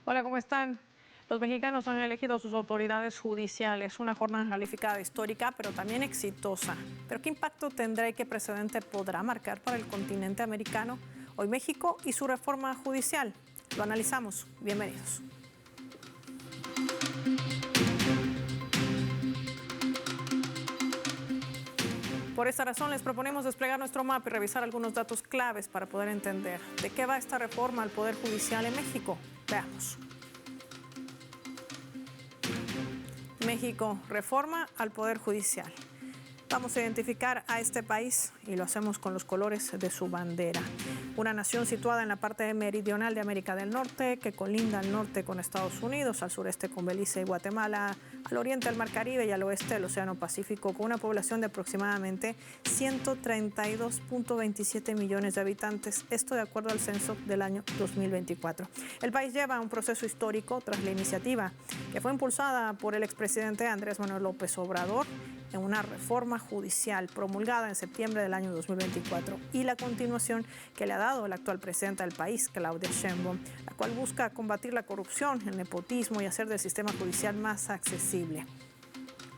Hola, ¿cómo están? Los mexicanos han elegido sus autoridades judiciales, una jornada calificada histórica, pero también exitosa. ¿Pero qué impacto tendrá y qué precedente podrá marcar para el continente americano? Hoy México y su reforma judicial. Lo analizamos. Bienvenidos. Por esta razón les proponemos desplegar nuestro mapa y revisar algunos datos claves para poder entender de qué va esta reforma al Poder Judicial en México. Veamos. México, reforma al Poder Judicial. Vamos a identificar a este país y lo hacemos con los colores de su bandera. Una nación situada en la parte meridional de América del Norte, que colinda al norte con Estados Unidos, al sureste con Belice y Guatemala, al oriente al Mar Caribe y al oeste al Océano Pacífico, con una población de aproximadamente 132.27 millones de habitantes, esto de acuerdo al censo del año 2024. El país lleva un proceso histórico tras la iniciativa que fue impulsada por el expresidente Andrés Manuel López Obrador en una reforma judicial promulgada en septiembre del año 2024 y la continuación que le ha dado el actual presidente del país, Claudia Sheinbaum, la cual busca combatir la corrupción, el nepotismo y hacer del sistema judicial más accesible.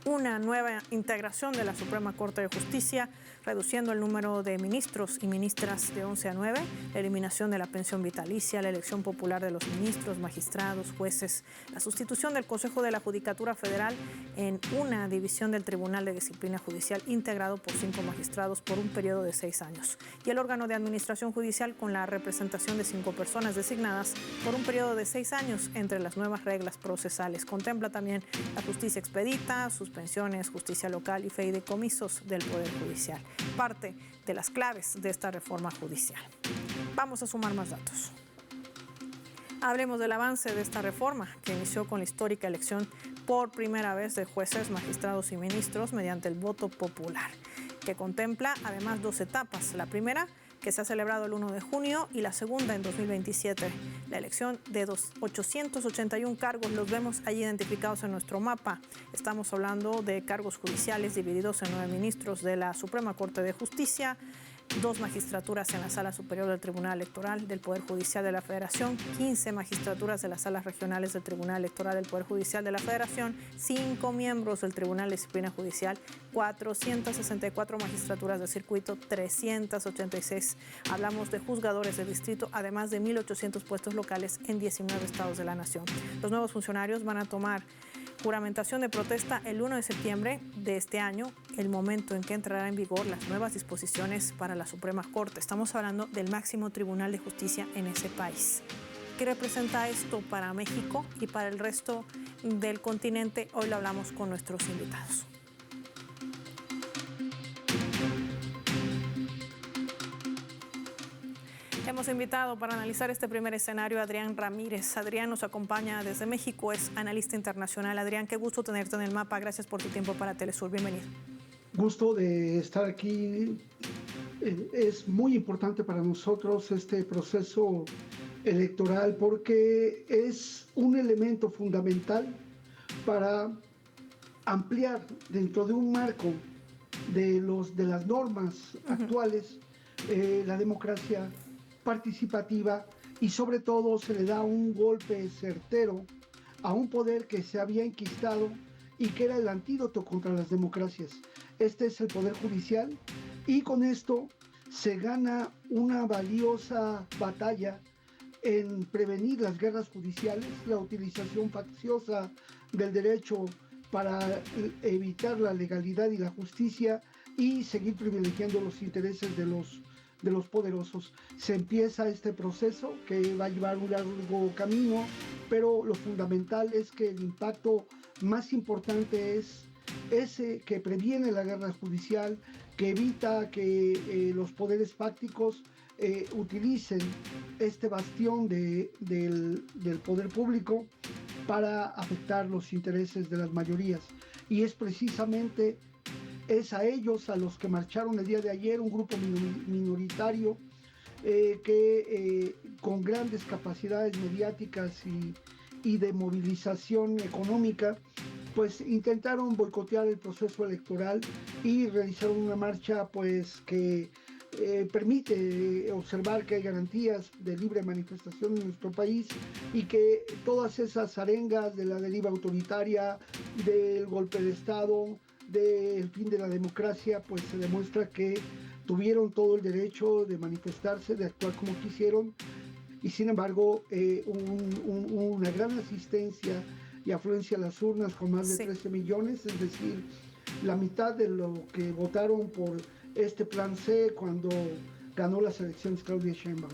Una nueva integración de la Suprema Corte de Justicia, reduciendo el número de ministros y ministras de 11 a 9, la eliminación de la pensión vitalicia, la elección popular de los ministros, magistrados, jueces, la sustitución del Consejo de la Judicatura Federal en una división del Tribunal de Disciplina Judicial integrado por 5 magistrados por un periodo de 6 años, y el órgano de administración judicial con la representación de 5 personas designadas por un periodo de 6 años entre las nuevas reglas procesales. Contempla también la justicia expedita, suspensiones, justicia local y fideicomisos del Poder Judicial. Parte de las claves de esta reforma judicial. Vamos a sumar más datos. Hablemos del avance de esta reforma, que inició con la histórica elección por primera vez de jueces, magistrados y ministros mediante el voto popular, que contempla además 2 etapas. La primera, que se ha celebrado el 1 de junio, y la segunda en 2027. La elección de 881 cargos los vemos allí identificados en nuestro mapa. Estamos hablando de cargos judiciales divididos en 9 ministros de la Suprema Corte de Justicia, 2 magistraturas en la Sala Superior del Tribunal Electoral del Poder Judicial de la Federación, 15 magistraturas de las salas regionales del Tribunal Electoral del Poder Judicial de la Federación, 5 miembros del Tribunal de Disciplina Judicial, 464 magistraturas de circuito, 386. Hablamos de juzgadores de distrito, además de 1.800 puestos locales en 19 estados de la nación. Los nuevos funcionarios van a tomar juramentación de protesta el 1 de septiembre de este año, el momento en que entrará en vigor las nuevas disposiciones para la Suprema Corte. Estamos hablando del máximo tribunal de justicia en ese país. ¿Qué representa esto para México y para el resto del continente? Hoy lo hablamos con nuestros invitados. Hemos invitado para analizar este primer escenario a Adrián Ramírez. Adrián nos acompaña desde México, es analista internacional. Adrián, qué gusto tenerte en el mapa. Gracias por tu tiempo para Telesur. Bienvenido. Gusto de estar aquí. Es muy importante para nosotros este proceso electoral porque es un elemento fundamental para ampliar dentro de un marco de las normas actuales la democracia participativa, y sobre todo se le da un golpe certero a un poder que se había enquistado y que era el antídoto contra las democracias. Este es el Poder Judicial, y con esto se gana una valiosa batalla en prevenir las guerras judiciales, la utilización facciosa del derecho para evitar la legalidad y la justicia y seguir privilegiando los intereses de los poderosos. Se empieza este proceso que va a llevar un largo camino, pero lo fundamental es que el impacto más importante es ese que previene la guerra judicial, que evita que los poderes fácticos utilicen este bastión del poder público para afectar los intereses de las mayorías. Y es precisamente a ellos a los que marcharon el día de ayer, un grupo minoritario que con grandes capacidades mediáticas y de movilización económica, pues intentaron boicotear el proceso electoral y realizaron una marcha pues que permite observar que hay garantías de libre manifestación en nuestro país y que todas esas arengas de la deriva autoritaria, del golpe de Estado, del fin de la democracia, pues se demuestra que tuvieron todo el derecho de manifestarse, de actuar como quisieron, y sin embargo una gran asistencia y afluencia a las urnas con más de 13 millones, es decir, la mitad de lo que votaron por este plan C cuando ganó las elecciones Claudia Sheinbaum.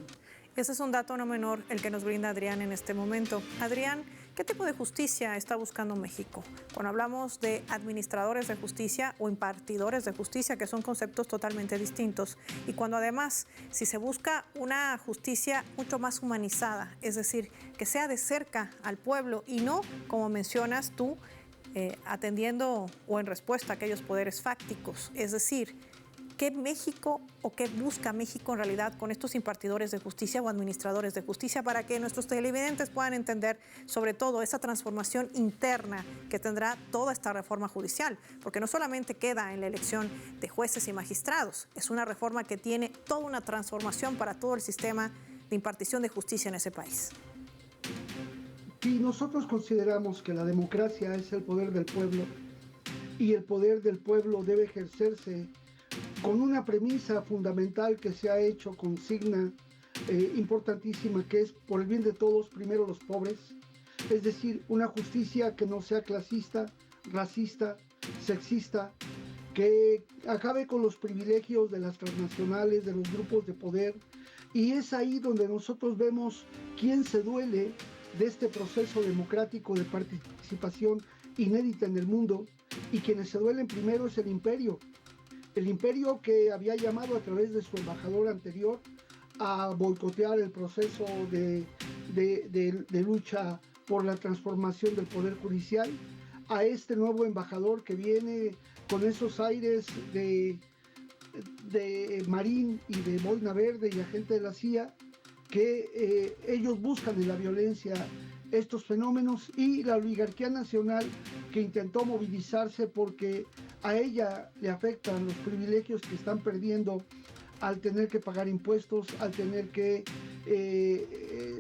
Ese es un dato no menor el que nos brinda Adrián en este momento. Adrián, ¿qué tipo de justicia está buscando México? Cuando hablamos de administradores de justicia o impartidores de justicia, que son conceptos totalmente distintos, y cuando además, si se busca una justicia mucho más humanizada, es decir, que sea de cerca al pueblo y no, como mencionas tú, atendiendo o en respuesta a aquellos poderes fácticos, es decir, ¿qué México o qué busca México en realidad con estos impartidores de justicia o administradores de justicia para que nuestros televidentes puedan entender sobre todo esa transformación interna que tendrá toda esta reforma judicial? Porque no solamente queda en la elección de jueces y magistrados, es una reforma que tiene toda una transformación para todo el sistema de impartición de justicia en ese país. Y nosotros consideramos que la democracia es el poder del pueblo y el poder del pueblo debe ejercerse con una premisa fundamental que se ha hecho consigna importantísima, que es por el bien de todos, primero los pobres, es decir, una justicia que no sea clasista, racista, sexista, que acabe con los privilegios de las transnacionales, de los grupos de poder, y es ahí donde nosotros vemos quién se duele de este proceso democrático de participación inédita en el mundo, y quienes se duelen primero es el imperio que había llamado a través de su embajador anterior a boicotear el proceso de lucha por la transformación del Poder Judicial, a este nuevo embajador que viene con esos aires de Marín y de Boina Verde y agente de la CIA, que ellos buscan en la violencia estos fenómenos, y la oligarquía nacional que intentó movilizarse porque a ella le afectan los privilegios que están perdiendo al tener que pagar impuestos, al tener que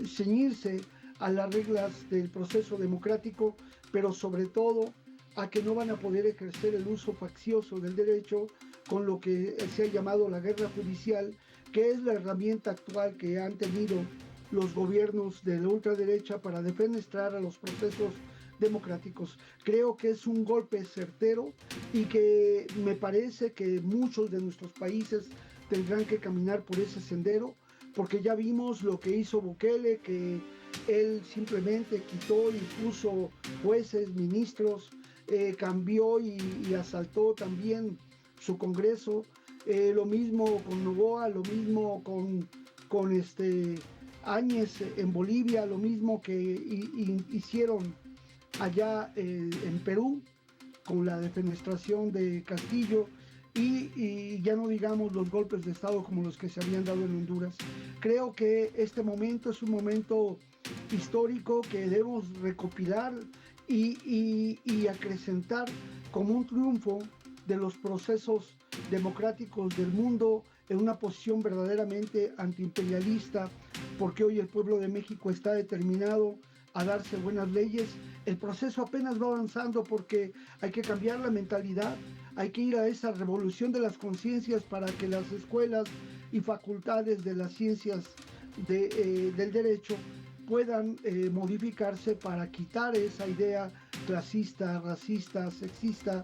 ceñirse a las reglas del proceso democrático, pero sobre todo a que no van a poder ejercer el uso faccioso del derecho con lo que se ha llamado la guerra judicial, que es la herramienta actual que han tenido los gobiernos de la ultraderecha para defenestrar a los procesos democráticos. Creo que es un golpe certero y que me parece que muchos de nuestros países tendrán que caminar por ese sendero, porque ya vimos lo que hizo Bukele, que él simplemente quitó y puso jueces, ministros, cambió y asaltó también su Congreso, lo mismo con Noboa, lo mismo con Áñez en Bolivia, lo mismo que hicieron allá en Perú con la defenestración de Castillo, y ya no digamos los golpes de Estado como los que se habían dado en Honduras. Creo que este momento es un momento histórico que debemos recopilar y acrecentar como un triunfo de los procesos democráticos del mundo en una posición verdaderamente antiimperialista, porque hoy el pueblo de México está determinado a darse buenas leyes. El proceso apenas va avanzando porque hay que cambiar la mentalidad, hay que ir a esa revolución de las conciencias para que las escuelas y facultades de las ciencias del derecho puedan modificarse para quitar esa idea clasista, racista, sexista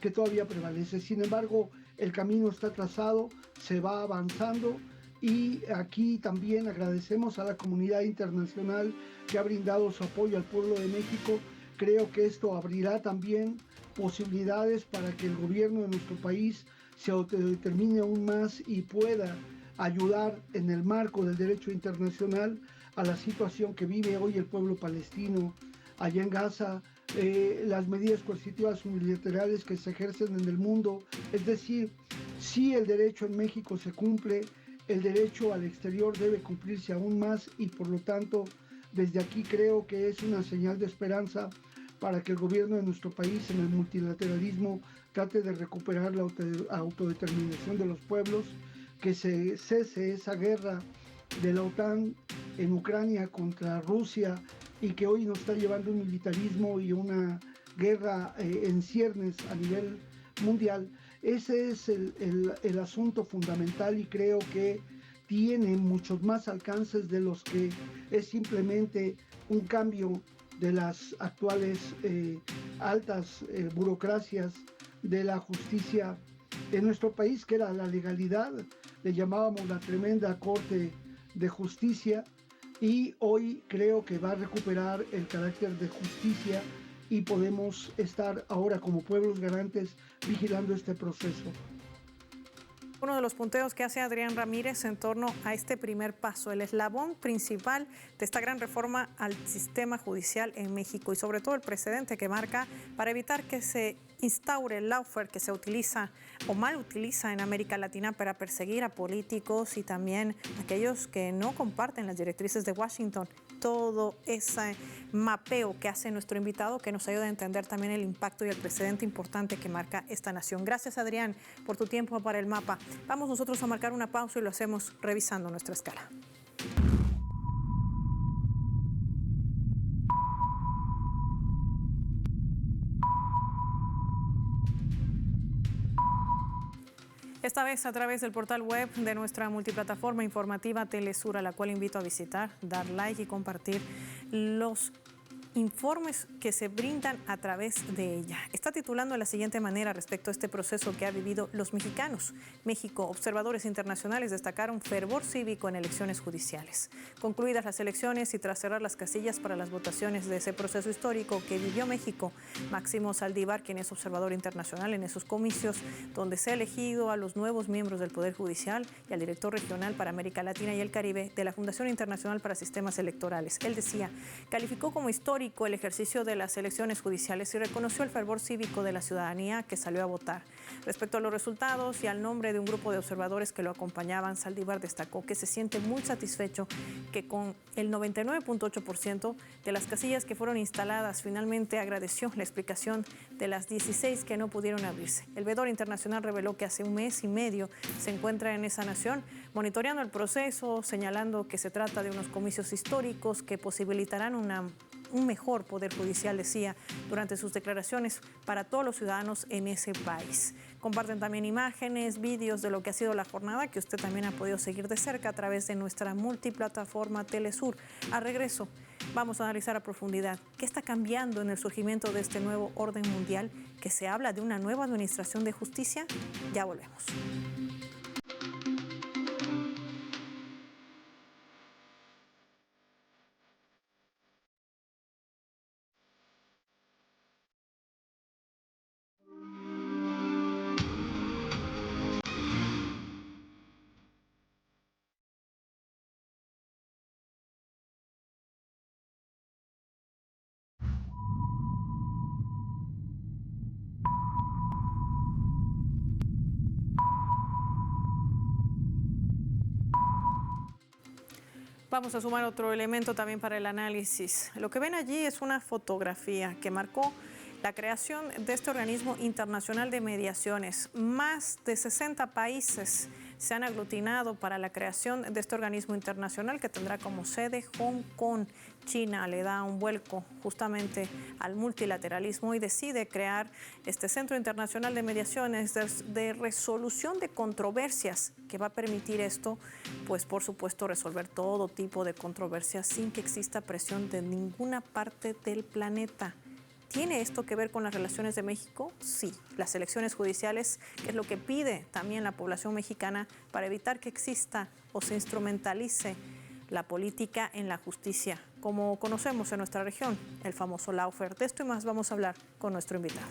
que todavía prevalece. Sin embargo, el camino está trazado, se va avanzando, y aquí también agradecemos a la comunidad internacional que ha brindado su apoyo al pueblo de México. Creo que esto abrirá también posibilidades para que el gobierno de nuestro país se autodetermine aún más y pueda ayudar en el marco del derecho internacional a la situación que vive hoy el pueblo palestino allá en Gaza, las medidas coercitivas unilaterales que se ejercen en el mundo. Es decir, si el derecho en México se cumple, el derecho al exterior debe cumplirse aún más, y por lo tanto desde aquí creo que es una señal de esperanza para que el gobierno de nuestro país en el multilateralismo trate de recuperar la autodeterminación de los pueblos, que se cese esa guerra de la OTAN en Ucrania contra Rusia y que hoy nos está llevando un militarismo y una guerra en ciernes a nivel mundial. Ese es el asunto fundamental y creo que tiene muchos más alcances de los que es simplemente un cambio de las actuales altas burocracias de la justicia en nuestro país, que era la legalidad, le llamábamos la tremenda Corte de Justicia, y hoy creo que va a recuperar el carácter de justicia y podemos estar ahora como pueblos garantes vigilando este proceso. Uno de los punteos que hace Adrián Ramírez en torno a este primer paso, el eslabón principal de esta gran reforma al sistema judicial en México y sobre todo el precedente que marca para evitar que se instaure el lawfare que se utiliza o mal utiliza en América Latina para perseguir a políticos y también aquellos que no comparten las directrices de Washington. Todo ese mapeo que hace nuestro invitado que nos ayuda a entender también el impacto y el precedente importante que marca esta nación. Gracias, Adrián, por tu tiempo para el mapa. Vamos nosotros a marcar una pausa y lo hacemos revisando nuestra escala. Esta vez a través del portal web de nuestra multiplataforma informativa Telesur, a la cual invito a visitar, dar like y compartir los informes que se brindan a través de ella. Está titulando de la siguiente manera respecto a este proceso que ha vivido los mexicanos. México, observadores internacionales destacaron fervor cívico en elecciones judiciales. Concluidas las elecciones y tras cerrar las casillas para las votaciones de ese proceso histórico que vivió México, Máximo Saldívar, quien es observador internacional en esos comicios, donde se ha elegido a los nuevos miembros del Poder Judicial y al director regional para América Latina y el Caribe de la Fundación Internacional para Sistemas Electorales. Él decía, calificó como histórico el ejercicio de las elecciones judiciales y reconoció el fervor cívico de la ciudadanía que salió a votar. Respecto a los resultados y al nombre de un grupo de observadores que lo acompañaban, Saldívar destacó que se siente muy satisfecho que con el 99.8% de las casillas que fueron instaladas, finalmente agradeció la explicación de las 16 que no pudieron abrirse. El veedor internacional reveló que hace un mes y medio se encuentra en esa nación monitoreando el proceso, señalando que se trata de unos comicios históricos que posibilitarán un mejor poder judicial, decía durante sus declaraciones, para todos los ciudadanos en ese país. Comparten también imágenes, vídeos de lo que ha sido la jornada, que usted también ha podido seguir de cerca a través de nuestra multiplataforma Telesur. A regreso, vamos a analizar a profundidad qué está cambiando en el surgimiento de este nuevo orden mundial, que se habla de una nueva administración de justicia. Ya volvemos. Vamos a sumar otro elemento también para el análisis. Lo que ven allí es una fotografía que marcó la creación de este organismo internacional de mediaciones. Más de 60 países se han aglutinado para la creación de este organismo internacional que tendrá como sede Hong Kong. China le da un vuelco justamente al multilateralismo y decide crear este Centro Internacional de Mediaciones de resolución de controversias que va a permitir esto, pues por supuesto resolver todo tipo de controversias sin que exista presión de ninguna parte del planeta. ¿Tiene esto que ver con las relaciones de México? Sí, las elecciones judiciales, que es lo que pide también la población mexicana para evitar que exista o se instrumentalice la política en la justicia, como conocemos en nuestra región, el famoso lawfare. De esto y más vamos a hablar con nuestro invitado.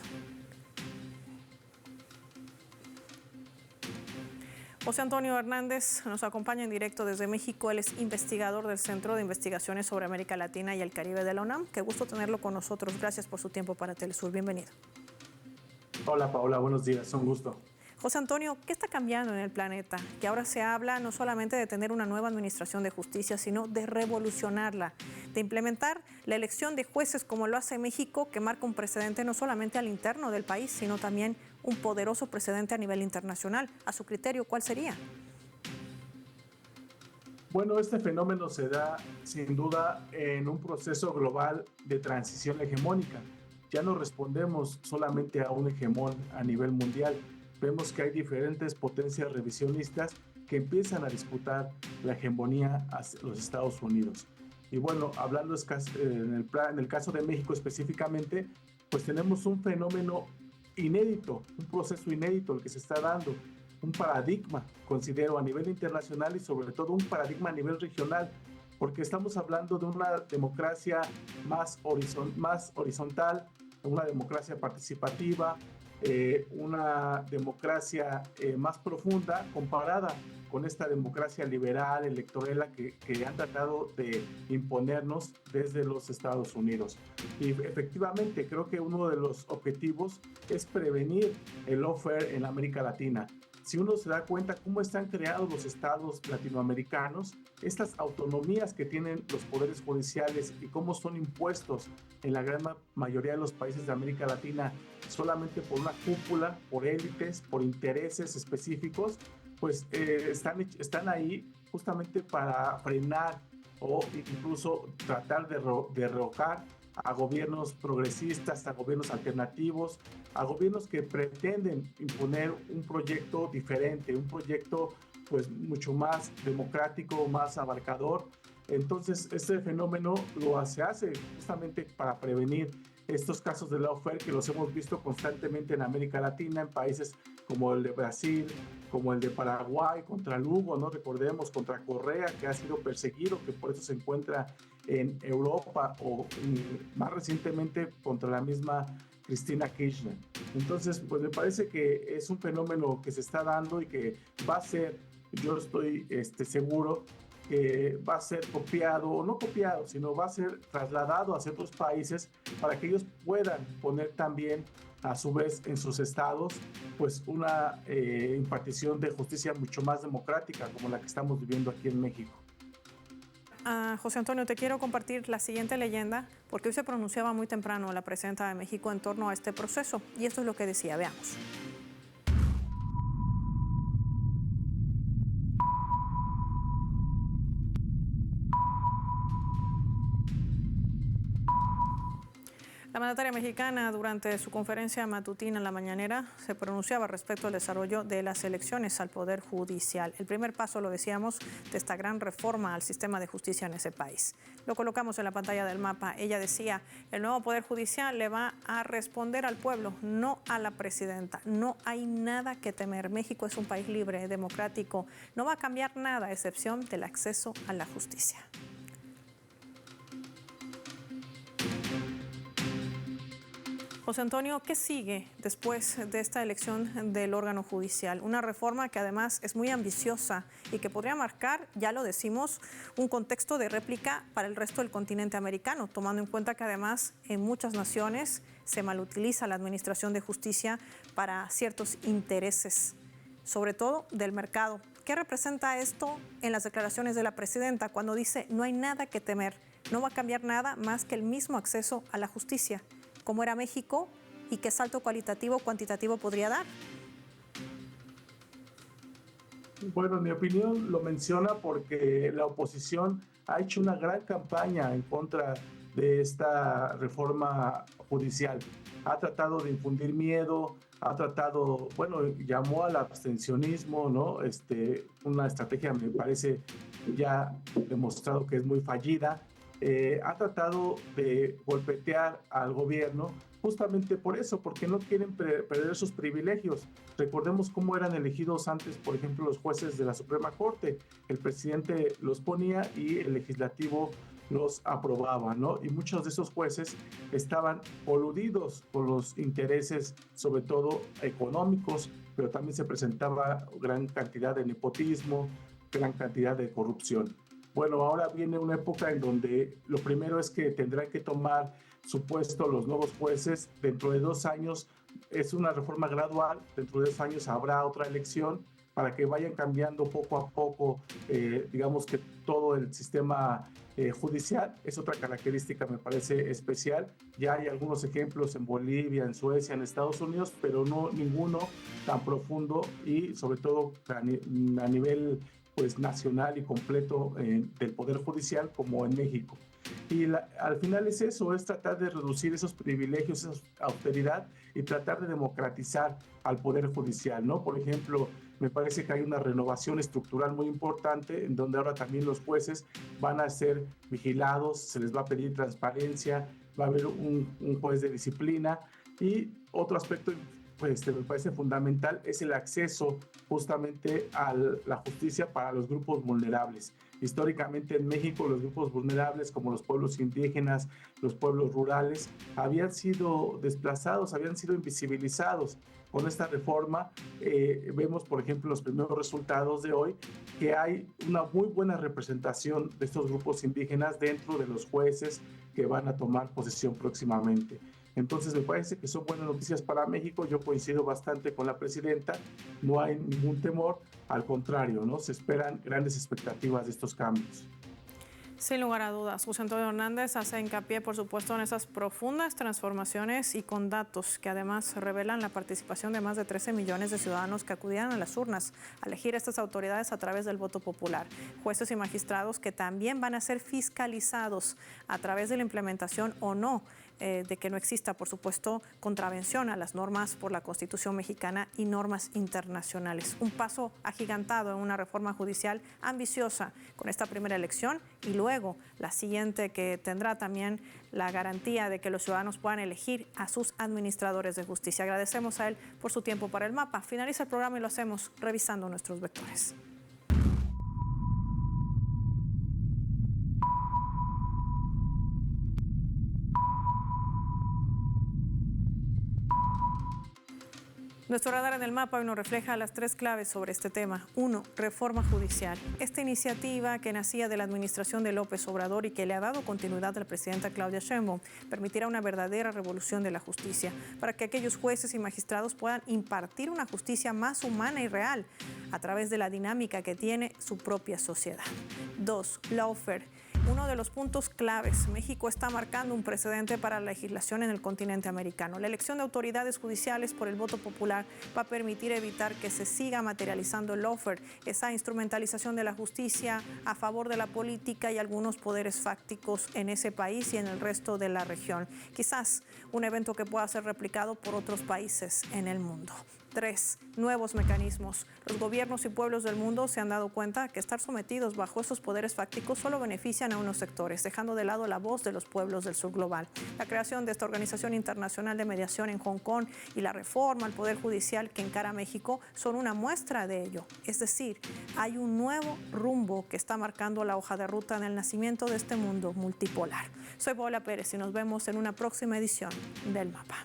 José Antonio Hernández nos acompaña en directo desde México. Él es investigador del Centro de Investigaciones sobre América Latina y el Caribe de la UNAM. Qué gusto tenerlo con nosotros. Gracias por su tiempo para Telesur. Bienvenido. Hola Paola, buenos días, un gusto. José Antonio, ¿qué está cambiando en el planeta? Que ahora se habla no solamente de tener una nueva administración de justicia, sino de revolucionarla, de implementar la elección de jueces como lo hace México, que marca un precedente no solamente al interno del país, sino también un poderoso precedente a nivel internacional. A su criterio, ¿cuál sería? Bueno, este fenómeno se da sin duda en un proceso global de transición hegemónica. Ya no respondemos solamente a un hegemón a nivel mundial. Vemos que hay diferentes potencias revisionistas que empiezan a disputar la hegemonía hacia los Estados Unidos. Y bueno, hablando en el caso de México específicamente, pues tenemos un fenómeno inédito, un proceso inédito el que se está dando, un paradigma, considero, a nivel internacional y sobre todo un paradigma a nivel regional, porque estamos hablando de una democracia más horizontal, una democracia participativa, una democracia más profunda comparada con esta democracia liberal, electoral que han tratado de imponernos desde los Estados Unidos. Y efectivamente creo que uno de los objetivos es prevenir el lawfare en América Latina. Si uno se da cuenta cómo están creados los estados latinoamericanos, estas autonomías que tienen los poderes judiciales y cómo son impuestos en la gran mayoría de los países de América Latina solamente por una cúpula, por élites, por intereses específicos, pues están ahí justamente para frenar o incluso tratar de derrocar a gobiernos progresistas, a gobiernos alternativos, a gobiernos que pretenden imponer un proyecto diferente, un proyecto pues mucho más democrático, más abarcador. Entonces este fenómeno se hace justamente para prevenir estos casos de lawfare que los hemos visto constantemente en América Latina, en países como el de Brasil, como el de Paraguay, contra Lugo, ¿no? Recordemos, contra Correa, que ha sido perseguido, que por eso se encuentra en Europa, o más recientemente contra la misma Cristina Kirchner. Entonces, pues me parece que es un fenómeno que se está dando y que va a ser, yo estoy seguro, que va a ser copiado, o no copiado, sino va a ser trasladado hacia otros países para que ellos puedan poner también a su vez en sus estados pues una impartición de justicia mucho más democrática como la que estamos viviendo aquí en México. José Antonio, te quiero compartir la siguiente leyenda, porque hoy se pronunciaba muy temprano la presidenta de México en torno a este proceso, y esto es lo que decía, veamos. La mandataria mexicana, durante su conferencia matutina en la mañanera, se pronunciaba respecto al desarrollo de las elecciones al Poder Judicial. El primer paso, lo decíamos, de esta gran reforma al sistema de justicia en ese país. Lo colocamos en la pantalla del mapa. Ella decía, el nuevo Poder Judicial le va a responder al pueblo, no a la presidenta. No hay nada que temer. México es un país libre, democrático. No va a cambiar nada, a excepción del acceso a la justicia. José Antonio, ¿qué sigue después de esta elección del órgano judicial? Una reforma que además es muy ambiciosa y que podría marcar, ya lo decimos, un contexto de réplica para el resto del continente americano, tomando en cuenta que además en muchas naciones se malutiliza la administración de justicia para ciertos intereses, sobre todo del mercado. ¿Qué representa esto en las declaraciones de la presidenta cuando dice no hay nada que temer, no va a cambiar nada más que el mismo acceso a la justicia? ¿Cómo era México y qué salto cualitativo o cuantitativo podría dar? Bueno, en mi opinión lo menciona porque la oposición ha hecho una gran campaña en contra de esta reforma judicial. Ha tratado de infundir miedo, ha tratado, bueno, llamó al abstencionismo, ¿no? Una estrategia me parece ya demostrado que es muy fallida. Ha tratado de golpetear al gobierno justamente por eso, porque no quieren perder sus privilegios. Recordemos cómo eran elegidos antes, por ejemplo, los jueces de la Suprema Corte. El presidente los ponía y el legislativo los aprobaba, ¿no? Y muchos de esos jueces estaban coludidos con los intereses, sobre todo económicos, pero también se presentaba gran cantidad de nepotismo, gran cantidad de corrupción. Bueno, ahora viene una época en donde lo primero es que tendrán que tomar su puesto los nuevos jueces. Dentro de 2 años es una reforma gradual, dentro de 2 años habrá otra elección para que vayan cambiando poco a poco, digamos que todo el sistema judicial. Es otra característica, me parece especial. Ya hay algunos ejemplos en Bolivia, en Suecia, en Estados Unidos, pero no ninguno tan profundo y sobre todo a nivel pues nacional y completo del Poder Judicial como en México. Y al final es eso, es tratar de reducir esos privilegios, esa austeridad y tratar de democratizar al Poder Judicial, ¿no? Por ejemplo, me parece que hay una renovación estructural muy importante en donde ahora también los jueces van a ser vigilados, se les va a pedir transparencia, va a haber un juez de disciplina y otro aspecto pues, me parece fundamental es el acceso justamente a la justicia para los grupos vulnerables. Históricamente en México los grupos vulnerables como los pueblos indígenas, los pueblos rurales, habían sido desplazados, habían sido invisibilizados. Con esta reforma vemos, por ejemplo, los primeros resultados de hoy, que hay una muy buena representación de estos grupos indígenas dentro de los jueces que van a tomar posesión próximamente. Entonces me parece que son buenas noticias para México. Yo coincido bastante con la presidenta, no hay ningún temor, al contrario, ¿no? Se esperan grandes expectativas de estos cambios. Sin lugar a dudas, José Antonio Hernández hace hincapié, por supuesto, en esas profundas transformaciones y con datos que además revelan la participación de más de 13 millones de ciudadanos que acudieron a las urnas a elegir estas autoridades a través del voto popular. Jueces y magistrados que también van a ser fiscalizados a través de la implementación o no de que no exista, por supuesto, contravención a las normas por la Constitución mexicana y normas internacionales. Un paso agigantado en una reforma judicial ambiciosa con esta primera elección y luego la siguiente que tendrá también la garantía de que los ciudadanos puedan elegir a sus administradores de justicia. Agradecemos a él por su tiempo para el mapa. Finaliza el programa y lo hacemos revisando nuestros vectores. Nuestro radar en el mapa hoy nos refleja las 3 claves sobre este tema. 1. Reforma judicial. Esta iniciativa que nacía de la administración de López Obrador y que le ha dado continuidad a la presidenta Claudia Sheinbaum permitirá una verdadera revolución de la justicia para que aquellos jueces y magistrados puedan impartir una justicia más humana y real a través de la dinámica que tiene su propia sociedad. 2. Lawfare. Uno de los puntos claves, México está marcando un precedente para la legislación en el continente americano. La elección de autoridades judiciales por el voto popular va a permitir evitar que se siga materializando el lawfare, esa instrumentalización de la justicia a favor de la política y algunos poderes fácticos en ese país y en el resto de la región. Quizás un evento que pueda ser replicado por otros países en el mundo. 3. Nuevos mecanismos. Los gobiernos y pueblos del mundo se han dado cuenta que estar sometidos bajo esos poderes fácticos solo benefician a unos sectores, dejando de lado la voz de los pueblos del sur global. La creación de esta Organización Internacional de Mediación en Hong Kong y la reforma al Poder Judicial que encara México son una muestra de ello. Es decir, hay un nuevo rumbo que está marcando la hoja de ruta en el nacimiento de este mundo multipolar. Soy Paola Pérez y nos vemos en una próxima edición del Mapa.